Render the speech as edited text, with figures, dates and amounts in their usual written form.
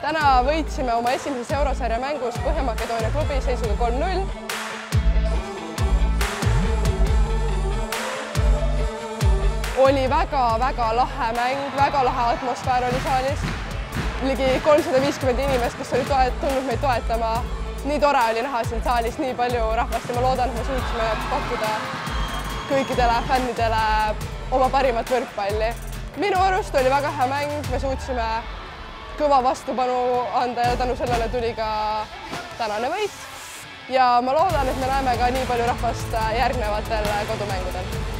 Täna võitsime oma esimeses eurosarja mängus Põhja-Makedoonia klubi seisuga 3-0. Oli väga lahe mäng, väga lahe atmosfäär oli saalis. Ligi 350 inimest, kes oli tulnud meid toetama. Nii tore oli näha siin saalis nii palju rahvast ja ma loodan, et me suutsime pakkuda kõikidele fännidele oma parimat võrkpalli. Minu arust oli väga hea mäng, me suutsime kõva vastupanu anda ja tänu sellele tuli ka tänane võit. Ja ma loodan, et me näeme ka nii palju rahvast järgnevatel kodumängudel.